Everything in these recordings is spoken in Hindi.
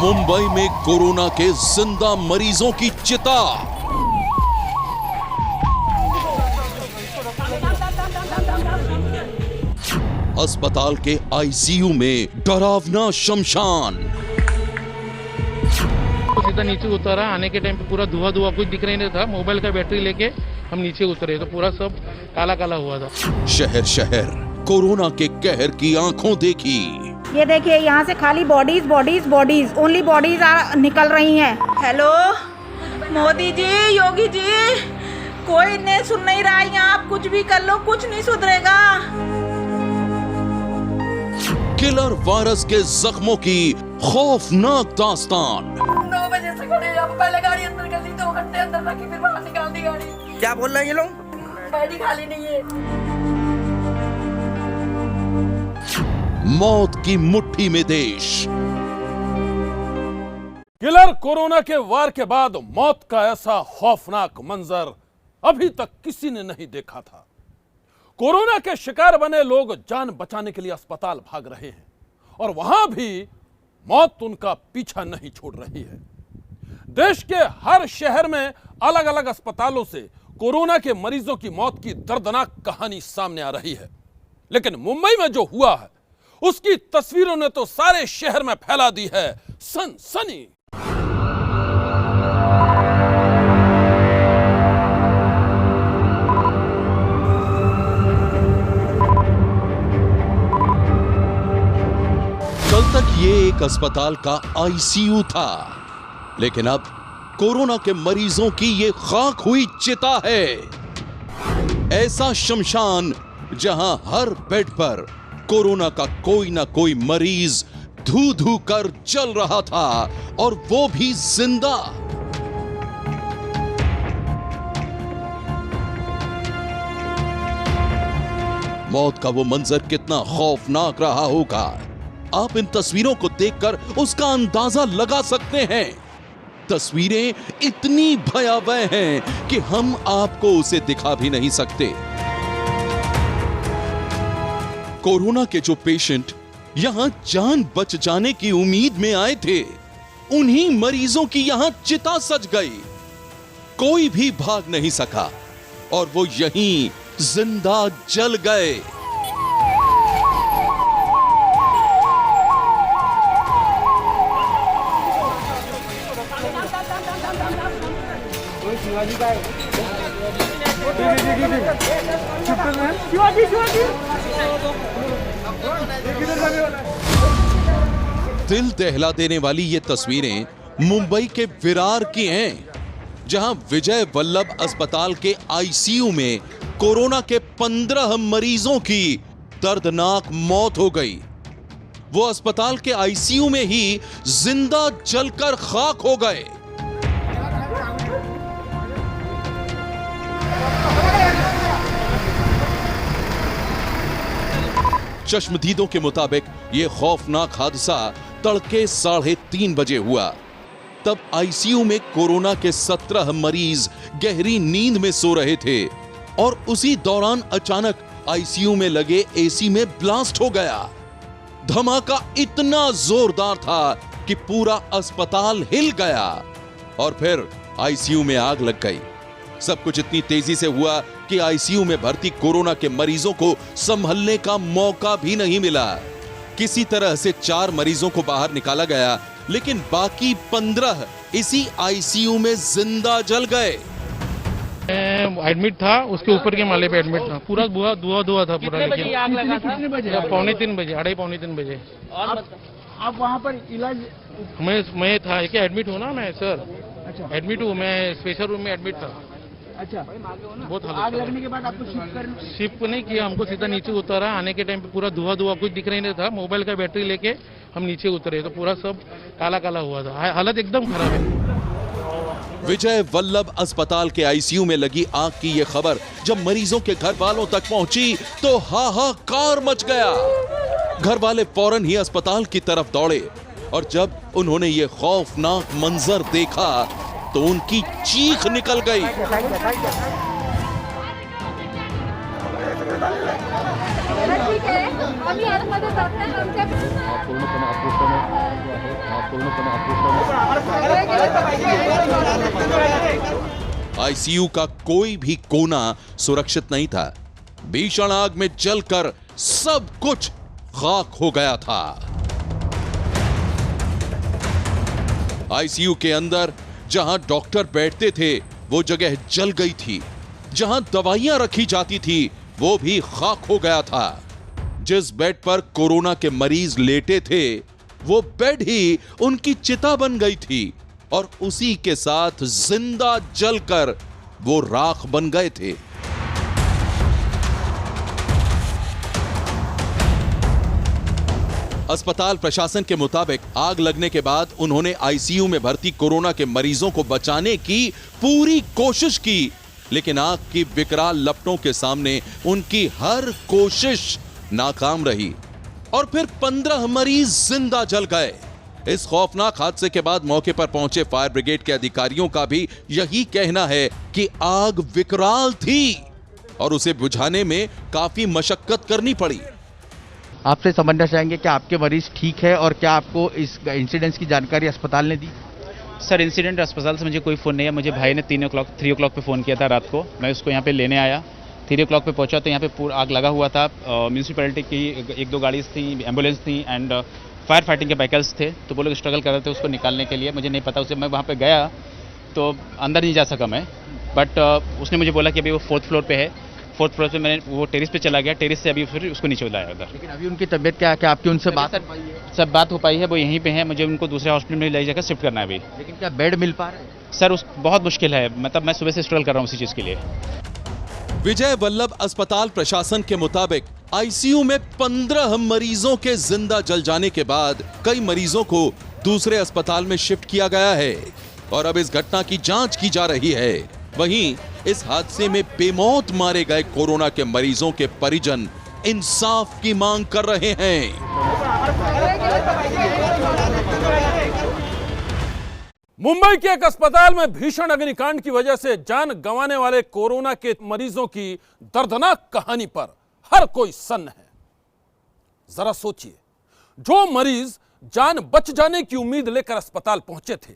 मुंबई में कोरोना के जिंदा मरीजों की चिता। अस्पताल के आईसीयू में डरावना शमशान। सीधा नीचे उतरा, आने के टाइम पे पूरा धुआं कुछ दिख नहीं था। मोबाइल का बैटरी लेके हम नीचे उतरे तो पूरा सब काला काला हुआ था। शहर शहर कोरोना के कहर की आंखों देखी। ये देखिए, यहाँ से खाली bodies bodies bodies, only bodies निकल रही हैं। हेलो मोदी जी, योगी जी, कोई नहीं सुन नहीं रहा है। आप कुछ भी कर लो, कुछ नहीं सुधरेगा। किलर वायरस के जख्मों की खौफनाक दास्तान। 9 बजे से खड़े हैं, पहले गाड़ी अंदर कर ली, 2 घंटे अंदर रखी, फिर बाहर निकाल दी गाड़ी। क्या बोल रहे हैं ये लोग? गाड़ी खाली नहीं है। मौत की मुट्ठी में देश। किलर कोरोना के वार के बाद मौत का ऐसा खौफनाक मंजर अभी तक किसी ने नहीं देखा था। कोरोना के शिकार बने लोग जान बचाने के लिए अस्पताल भाग रहे हैं और वहां भी मौत उनका पीछा नहीं छोड़ रही है। देश के हर शहर में अलग अलग अस्पतालों से कोरोना के मरीजों की मौत की दर्दनाक कहानी सामने आ रही है, लेकिन मुंबई में जो हुआ है उसकी तस्वीरों ने तो सारे शहर में फैला दी है सनसनी। कल तक ये एक अस्पताल का आईसीयू था, लेकिन अब कोरोना के मरीजों की ये खाक हुई चिता है। ऐसा शमशान जहां हर बेड पर कोरोना का कोई ना कोई मरीज धू धू कर जल रहा था, और वो भी जिंदा। मौत का वो मंजर कितना खौफनाक रहा होगा, आप इन तस्वीरों को देखकर उसका अंदाजा लगा सकते हैं। तस्वीरें इतनी भयावह हैं कि हम आपको उसे दिखा भी नहीं सकते। कोरोना के जो पेशेंट यहां जान बच जाने की उम्मीद में आए थे, उन्हीं मरीजों की यहां चिता सज गई। कोई भी भाग नहीं सका और वो यहीं जिंदा जल गए। दिल दहला देने वाली ये तस्वीरें मुंबई के विरार की हैं, जहां विजय वल्लभ अस्पताल के आईसीयू में कोरोना के 15 मरीजों की दर्दनाक मौत हो गई। वो अस्पताल के आईसीयू में ही जिंदा जलकर खाक हो गए। चश्मदीदों के मुताबिक यह खौफनाक हादसा तड़के 3:30 बजे हुआ। तब आईसीयू में कोरोना के 17 मरीज गहरी नींद में सो रहे थे और उसी दौरान अचानक आईसीयू में लगे एसी में ब्लास्ट हो गया। धमाका इतना जोरदार था कि पूरा अस्पताल हिल गया और फिर आईसीयू में आग लग गई। सब कुछ इतनी तेजी से हुआ कि आईसीयू में भर्ती कोरोना के मरीजों को संभलने का मौका भी नहीं मिला। किसी तरह से 4 मरीजों को बाहर निकाला गया, लेकिन बाकी 15 इसी आईसीयू में जिंदा जल गए। एडमिट था, उसके ऊपर के माले पे एडमिट था। पूरा धुआं था पूरा। लेकिन आग लगा था? 2:45 बजे, 2:30 बजे। आप वहाँ पर इलाज? मैं था क्या एडमिट हूँ ना मैं सर। अच्छा, एडमिट हूँ मैं, स्पेशल रूम में एडमिट था। अच्छा, बहुत आग लगने के बाद आपको शिफ्ट नहीं किया, हमको सीधा नीचे उतरा। आने के टाइम पे पूरा धुआं कुछ दिख नहीं था। मोबाइल का बैटरी लेके हम नीचे उतरे तो पूरा सब काला काला हुआ था। हालत एकदम खराब है। विजय वल्लभ अस्पताल के आईसीयू में लगी आग की यह खबर जब मरीजों के घर वालों तक पहुंची तो हाहाकार मच गया। घर वाले फौरन ही अस्पताल की तरफ दौड़े और जब उन्होंने ये खौफनाक मंजर देखा तो उनकी चीख निकल गई। ठीक है आम्ही आतमध्ये जात नाही आमच्या आईसीयू का कोई भी कोना सुरक्षित नहीं था। भीषण आग में जलकर सब कुछ खाक हो गया था। आईसीयू के अंदर जहां डॉक्टर बैठते थे वो जगह जल गई थी। जहां दवाइयां रखी जाती थी वो भी खाक हो गया था। जिस बेड पर कोरोना के मरीज लेटे थे वो बेड ही उनकी चिता बन गई थी और उसी के साथ जिंदा जलकर वो राख बन गए थे। अस्पताल प्रशासन के मुताबिक आग लगने के बाद उन्होंने आईसीयू में भर्ती कोरोना के मरीजों को बचाने की पूरी कोशिश की, लेकिन आग की विकराल लपटों के सामने उनकी हर कोशिश नाकाम रही और फिर 15 मरीज जिंदा जल गए। इस खौफनाक हादसे के बाद मौके पर पहुंचे फायर ब्रिगेड के अधिकारियों का भी यही कहना है कि आग विकराल थी और उसे बुझाने में काफी मशक्कत करनी पड़ी। आपसे समझना चाहेंगे कि आपके मरीज ठीक है और क्या आपको इस इंसिडेंट की जानकारी अस्पताल ने दी? सर इंसिडेंट अस्पताल से मुझे कोई फ़ोन नहीं है। मुझे भाई ने 3 o'clock पे फ़ोन किया था रात को। मैं उसको यहाँ पे लेने आया। 3 o'clock पे पहुँचा तो यहाँ पे पूरा आग लगा हुआ था। म्यूनसिपैलिटी की 1-2 गाड़ी थी, एम्बुलेंस थी एंड फायर फाइटिंग के व्हीकल्स थे। तो वो लोग स्ट्रगल कर रहे थे उसको निकालने के लिए। मुझे नहीं पता उसे, मैं वहाँ पर गया तो अंदर नहीं जा सका मैं, बट उसने मुझे बोला कि अभी वो 4th फ्लोर पे है। 4th फ्लोर पे मैंने वो टेरिस पे चला गया। टेरिस से अभी फिर उसको नीचे लाया उधर। लेकिन अभी उनकी तबीयत क्या है? क्या आपकी उनसे बात हो पाई है? सब बात हो पाई है, वो यहीं पे है। मुझे उनको दूसरे हॉस्पिटल में ले जाकर शिफ्ट करना है अभी। लेकिन क्या बेड मिल पा रहा है? सर उस बहुत मुश्किल है, मतलब मैं सुबह से स्ट्रगल कर रहा हूँ उसी चीज़ के लिए। विजय वल्लभ अस्पताल प्रशासन के मुताबिक आईसीयू में 15 मरीजों के जिंदा जल जाने के बाद कई मरीजों को दूसरे अस्पताल में शिफ्ट किया गया है और अब इस घटना की जांच की जा रही है। वहीं इस हादसे में बेमौत मारे गए कोरोना के मरीजों के परिजन इंसाफ की मांग कर रहे हैं। मुंबई के एक अस्पताल में भीषण अग्निकांड की वजह से जान गंवाने वाले कोरोना के मरीजों की दर्दनाक कहानी पर हर कोई सन्न है। जरा सोचिए, जो मरीज जान बच जाने की उम्मीद लेकर अस्पताल पहुंचे थे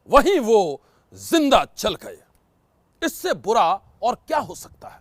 वहीं वो जिंदा जल गए। इससे बुरा और क्या हो सकता है?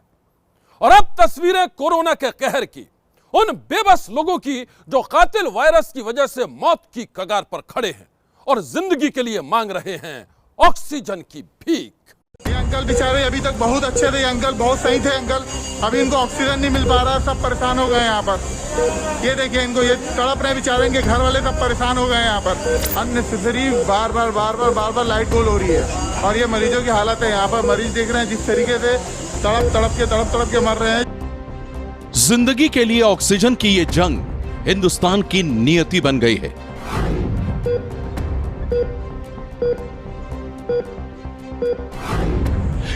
और अब तस्वीरें कोरोना के कहर की, उन बेबस लोगों की जो कातिल वायरस की वजह से मौत की कगार पर खड़े हैं और जिंदगी के लिए मांग रहे हैं ऑक्सीजन की भीख। ये अंकल बेचारे अभी तक बहुत अच्छे थे, ये अंकल बहुत सही थे अंकल। अभी इनको ऑक्सीजन नहीं मिल पा रहा, सब परेशान हो गए यहाँ पर। ये देखिए इनको, ये तड़प रहे बेचारे, इनके घर वाले सब परेशान हो गए यहाँ पर। अननेसेसरी बार बार लाइट गोल हो रही है और ये मरीजों की हालत है यहाँ पर। मरीज देख रहे हैं जिस तरीके से तड़प के मर रहे हैं। जिंदगी के लिए ऑक्सीजन की ये जंग हिंदुस्तान की नियति बन गई है।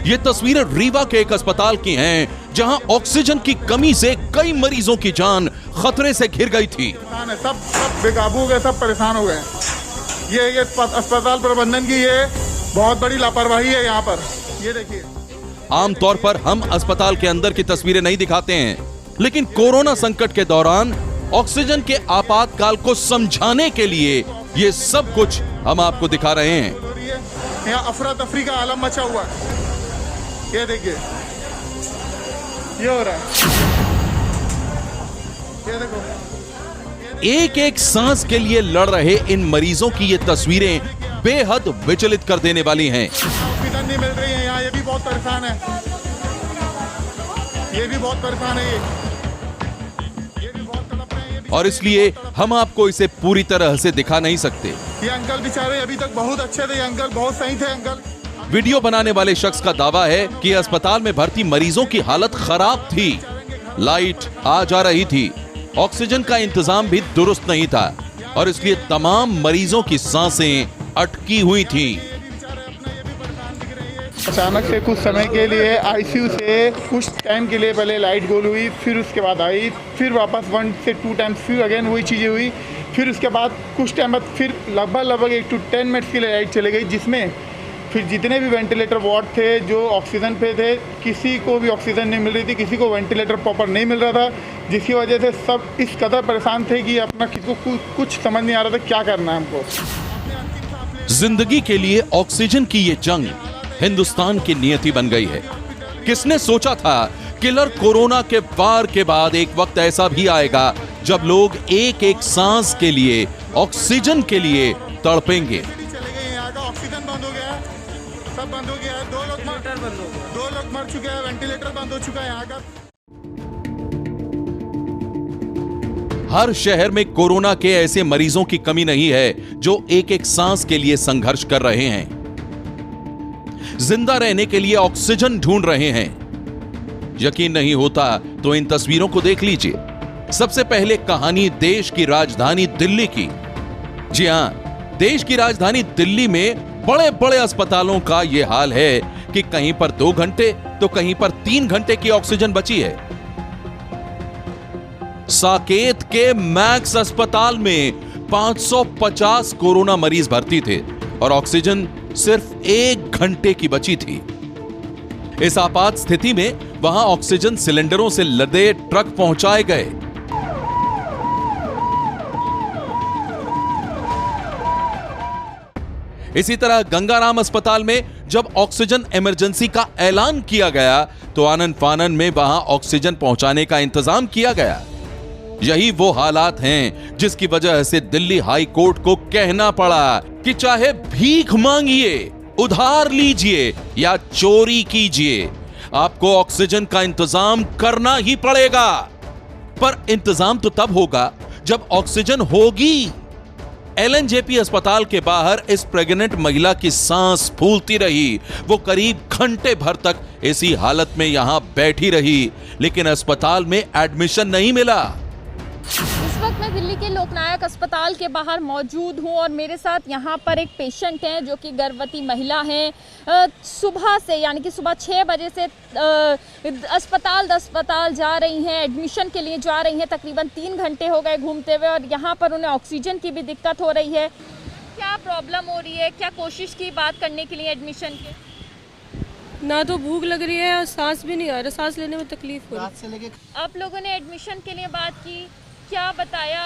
ये तस्वीरें रीवा के एक अस्पताल की हैं जहां ऑक्सीजन की कमी से कई मरीजों की जान खतरे से घिर गई थी। सब बेकाबू हो गए, सब परेशान हो गए। ये अस्पताल प्रबंधन की ये बहुत बड़ी लापरवाही है यहाँ पर। ये देखिए, आमतौर पर हम अस्पताल के अंदर की तस्वीरें नहीं दिखाते हैं, लेकिन कोरोना संकट के दौरान ऑक्सीजन के आपातकाल को समझाने के लिए ये सब कुछ हम आपको दिखा रहे हैं। यहाँ अफरा तफरी का आलम मचा हुआ है। ये देखिए, ये हो रहा है। ये देखो, एक एक सांस के लिए लड़ रहे इन मरीजों की ये तस्वीरें बेहद विचलित कर देने वाली हैं। ऑक्सीजन नहीं मिल रही है यहाँ, ये भी बहुत परेशान है। ये भी बहुत परेशान है। ये भी बहुत तड़प रहे हैं। और इसलिए हम आपको इसे पूरी तरह से दिखा नहीं सकते। ये अंकल बेचारे अभी तक बहुत अच्छे थे, ये अंकल बहुत सही थे अंकल। वीडियो बनाने वाले शख्स का दावा है कि अस्पताल में भर्ती मरीजों की हालत खराब थी। लाइट आ जा रही थी, ऑक्सीजन का इंतजाम भी दुरुस्त नहीं था और इसलिए तमाम मरीजों की सांसें अटकी हुई थी। अचानक से कुछ समय के लिए आईसीयू से कुछ टाइम के लिए पहले लाइट गोल हुई, फिर उसके बाद आई, फिर वापस 1 से 2 टाइम्स फिर अगेन वही चीज़ें हुई। फिर उसके बाद कुछ टाइम बाद फिर लगभग 8 to 10 मिनट्स के लिए लाइट चली गई, जिसमें फिर जितने भी वेंटिलेटर वार्ड थे जो ऑक्सीजन पे थे, किसी को भी ऑक्सीजन नहीं मिल रही थी, किसी को वेंटिलेटर प्रॉपर नहीं मिल रहा था। जिसकी वजह से सब इस कदर परेशान थे कि अपना किसी को कुछ समझ नहीं आ रहा था क्या करना है हमको। जिंदगी के लिए ऑक्सीजन की ये जंग हिंदुस्तान की नियति बन गई है। किसने सोचा था किलर कोरोना के वार के बाद एक वक्त ऐसा भी आएगा जब लोग एक एक सांस के लिए, ऑक्सीजन के लिए तड़पेंगे। चले गए, यहाँ का ऑक्सीजन बंद हो गया, सब बंद हो गया है। 2 लोग मर चुके हैं, वेंटिलेटर बंद हो चुका है यहाँ का। हर शहर में कोरोना के ऐसे मरीजों की कमी नहीं है जो एक एक सांस के लिए संघर्ष कर रहे हैं, जिंदा रहने के लिए ऑक्सीजन ढूंढ रहे हैं। यकीन नहीं होता तो इन तस्वीरों को देख लीजिए। सबसे पहले कहानी देश की राजधानी दिल्ली की। जी हां, देश की राजधानी दिल्ली में बड़े बड़े अस्पतालों का यह हाल है कि कहीं पर 2 घंटे तो कहीं पर 3 घंटे की ऑक्सीजन बची है। साकेत के मैक्स अस्पताल में 550 कोरोना मरीज भर्ती थे और ऑक्सीजन सिर्फ 1 घंटे की बची थी। इस आपात स्थिति में वहां ऑक्सीजन सिलेंडरों से लदे ट्रक पहुंचाए गए। इसी तरह गंगाराम अस्पताल में जब ऑक्सीजन इमरजेंसी का ऐलान किया गया तो आनन फानन में वहां ऑक्सीजन पहुंचाने का इंतजाम किया गया। यही वो हालात हैं जिसकी वजह से दिल्ली हाई कोर्ट को कहना पड़ा कि चाहे भीख मांगिए, उधार लीजिए या चोरी कीजिए, आपको ऑक्सीजन का इंतजाम करना ही पड़ेगा। पर इंतजाम तो तब होगा जब ऑक्सीजन होगी। एलएनजेपी अस्पताल के बाहर इस प्रेग्नेंट महिला की सांस फूलती रही। वो करीब घंटे भर तक इसी हालत में यहां बैठी रही, लेकिन अस्पताल में एडमिशन नहीं मिला। इस वक्त मैं दिल्ली के लोकनायक अस्पताल के बाहर मौजूद हूं और मेरे साथ यहां पर एक पेशेंट है जो कि गर्भवती महिला है। सुबह से यानी कि सुबह 6 बजे से अस्पताल जा रही हैं, एडमिशन के लिए जा रही हैं। तकरीबन 3 घंटे हो गए घूमते हुए और यहां पर उन्हें ऑक्सीजन की भी दिक्कत हो रही है। क्या प्रॉब्लम हो रही है? क्या कोशिश की बात करने के लिए एडमिशन के? ना तो भूख लग रही है और सांस भी नहीं आ रहा, सांस लेने में तकलीफ हो रही है। आप लोगों ने एडमिशन के लिए बात की, क्या बताया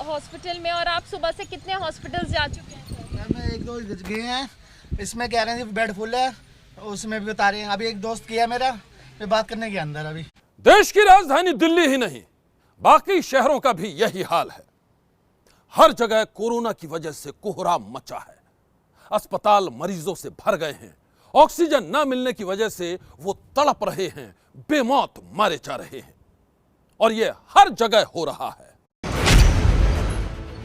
हॉस्पिटल में? और आप सुबह से कितने हॉस्पिटल जा चुके हैं? मैं 1-2 गए हैं, इसमें कह रहे हैं बेड फुल है, उसमें भी बता रहे हैं। अभी एक दोस्त किया मेरा, मैं बात करने के अंदर। अभी देश की राजधानी दिल्ली ही नहीं, बाकी शहरों का भी यही हाल है। हर जगह कोरोना की वजह से कोहराम मचा है। अस्पताल मरीजों से भर गए हैं। ऑक्सीजन न मिलने की वजह से वो तड़प रहे हैं, बेमौत मारे जा रहे हैं और यह हर जगह हो रहा है।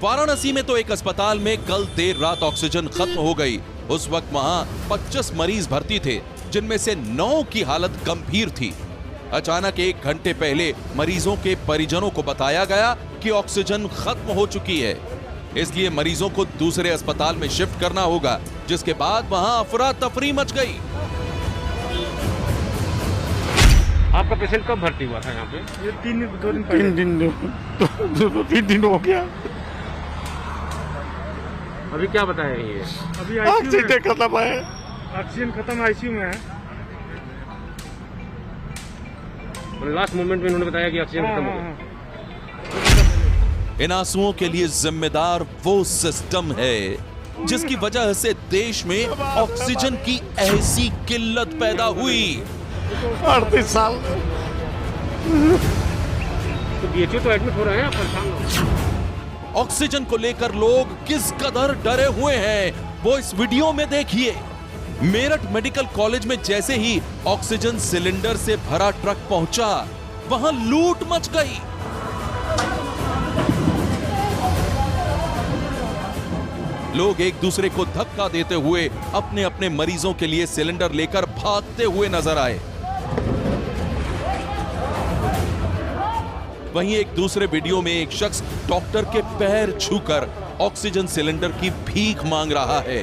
वाराणसी में तो एक अस्पताल में कल देर रात ऑक्सीजन खत्म हो गई। उस वक्त वहां 25 मरीज भर्ती थे, जिनमें से 9 की हालत गंभीर थी। अचानक 1 घंटे पहले मरीजों के परिजनों को बताया गया कि ऑक्सीजन खत्म हो चुकी है, इसलिए मरीजों को दूसरे अस्पताल में शिफ्ट करना होगा, जिसके बाद वहां अफरा तफरी मच गई। आपका पेशेंट कब भर्ती हुआ था यहाँ पे? ये 2 दिन पहले। 3 दिन हो गया। अभी क्या बताया ये? अभी ऑक्सीजन खत्म है, ऑक्सीजन खत्म आईसीयू में है। लास्ट मोमेंट में उन्होंने बताया कि ऑक्सीजन खत्म हो गया। इन आंसुओं के लिए जिम्मेदार वो सिस्टम है जिसकी वजह से देश में ऑक्सीजन की ऐसी किल्लत पैदा हुई। 38 साल तो बीएचओ तो एडमिट हो रहे हैं, परेशान हो। ऑक्सीजन को लेकर लोग किस कदर डरे हुए हैं वो इस वीडियो में देखिए। मेरठ मेडिकल कॉलेज में जैसे ही ऑक्सीजन सिलेंडर से भरा ट्रक पहुंचा, वहां लूट मच गई। लोग एक दूसरे को धक्का देते हुए अपने अपने मरीजों के लिए सिलेंडर लेकर भागते हुए नजर आए। वहीं एक दूसरे वीडियो में एक शख्स डॉक्टर के पैर छूकर ऑक्सीजन सिलेंडर की भीख मांग रहा है।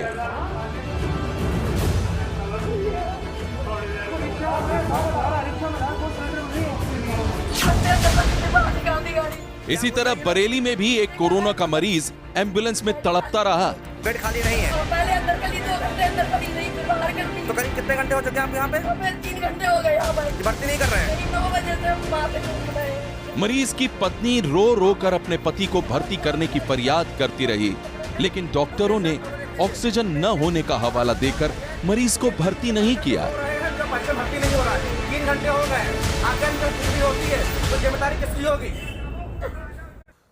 इसी तरह बरेली में भी एक कोरोना का मरीज एम्बुलेंस में तड़पता रहा। बेड खाली नहीं है। पहले अंदर कर ली, 2 घंटे अंदर पड़ी रही, फिर बाहर कर ली। तो करीब कितने घंटे हो चुके हैं आप यहाँ पे? 3 घंटे हो गए यहाँ पर। भर्ती नहीं कर रहे हैं? 9 बजे से हम वहाँ पे घूम रहे हैं। मरीज की पत्नी रो रो कर अपने पति को भर्ती करने की फरियाद करती रही, लेकिन डॉक्टरों ने ऑक्सीजन न होने का हवाला देकर मरीज को भर्ती नहीं किया। भर्ती नहीं हो रहा है, 3 घंटे हो गए, आगे कुछ भी होती है तो जिम्मेदारी किसकी होगी?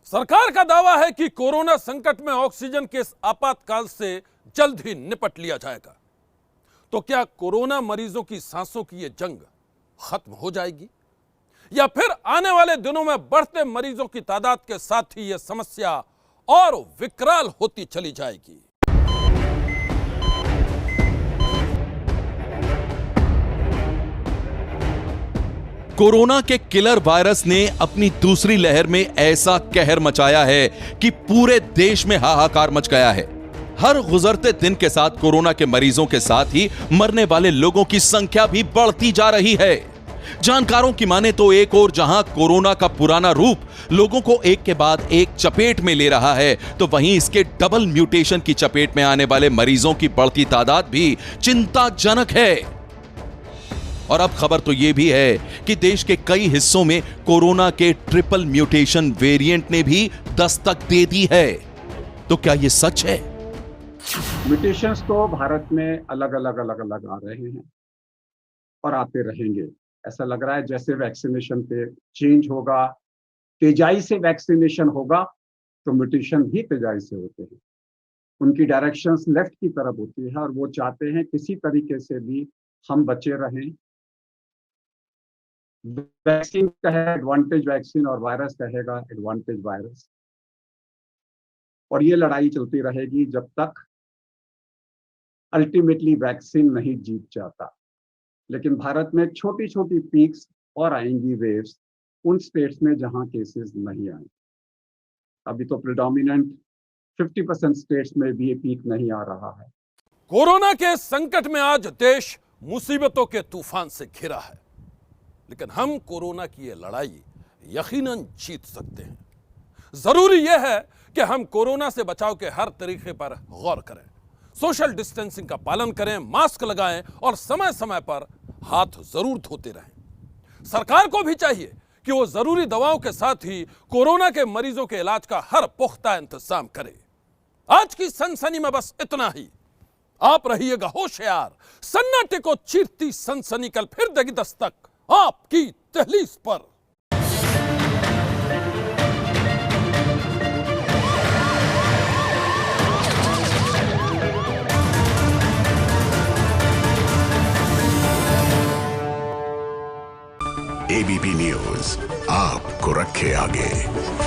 सरकार का दावा है कि कोरोना संकट में ऑक्सीजन के इस आपातकाल से जल्द ही निपट लिया जाएगा। तो क्या कोरोना मरीजों की सांसों की यह जंग खत्म हो जाएगी, या फिर आने वाले दिनों में बढ़ते मरीजों की तादाद के साथ ही यह समस्या और विकराल होती चली जाएगी? कोरोना के किलर वायरस ने अपनी दूसरी लहर में ऐसा कहर मचाया है कि पूरे देश में हाहाकार मच गया है। हर गुजरते दिन के साथ कोरोना के मरीजों के साथ ही मरने वाले लोगों की संख्या भी बढ़ती जा रही है। जानकारों की माने तो एक ओर जहां कोरोना का पुराना रूप लोगों को एक के बाद एक चपेट में ले रहा है, तो वहीं इसके डबल म्यूटेशन की चपेट में आने वाले मरीजों की बढ़ती तादाद भी चिंताजनक है। और अब खबर तो यह भी है कि देश के कई हिस्सों में कोरोना के ट्रिपल म्यूटेशन वेरिएंट ने भी दस्तक दे दी है। तो क्या यह सच है? म्यूटेशंस तो भारत में अलग अलग आ रहे हैं और आते रहेंगे। ऐसा लग रहा है जैसे वैक्सीनेशन पे चेंज होगा, तेजाई से वैक्सीनेशन होगा तो म्यूटेशन भी तेजाई से होते हैं। उनकी डायरेक्शंस लेफ्ट की तरफ होती है और वो चाहते हैं किसी तरीके से भी हम बचे रहें। वैक्सीन कहे एडवांटेज वैक्सीन और वायरस कहेगा एडवांटेज वायरस, और ये लड़ाई चलती रहेगी जब तक अल्टीमेटली वैक्सीन नहीं जीत जाता। लेकिन भारत में छोटी छोटी पीक्स और आएंगी वेव्स उन स्टेट्स में जहां केसेस नहीं आए। अभी तो प्रिडोमिनेंट 50% स्टेट्स में भी ये पीक नहीं आ रहा है। कोरोना के संकट में आज देश मुसीबतों के तूफान से घिरा है, लेकिन हम कोरोना की ये लड़ाई यकीनन जीत सकते हैं। जरूरी यह है कि हम कोरोना से बचाव के हर तरीके पर गौर करें, सोशल डिस्टेंसिंग का पालन करें, मास्क लगाएं और समय समय पर हाथ जरूर धोते रहें। सरकार को भी चाहिए कि वो जरूरी दवाओं के साथ ही कोरोना के मरीजों के इलाज का हर पुख्ता इंतजाम करे। आज की सनसनी में बस इतना ही। आप रहिएगा होशियार। सन्नाटे को चीरती सनसनी कल फिर देगी दस्तक आपकी दहलीज पर। एबीपी न्यूज आपको रखे आगे।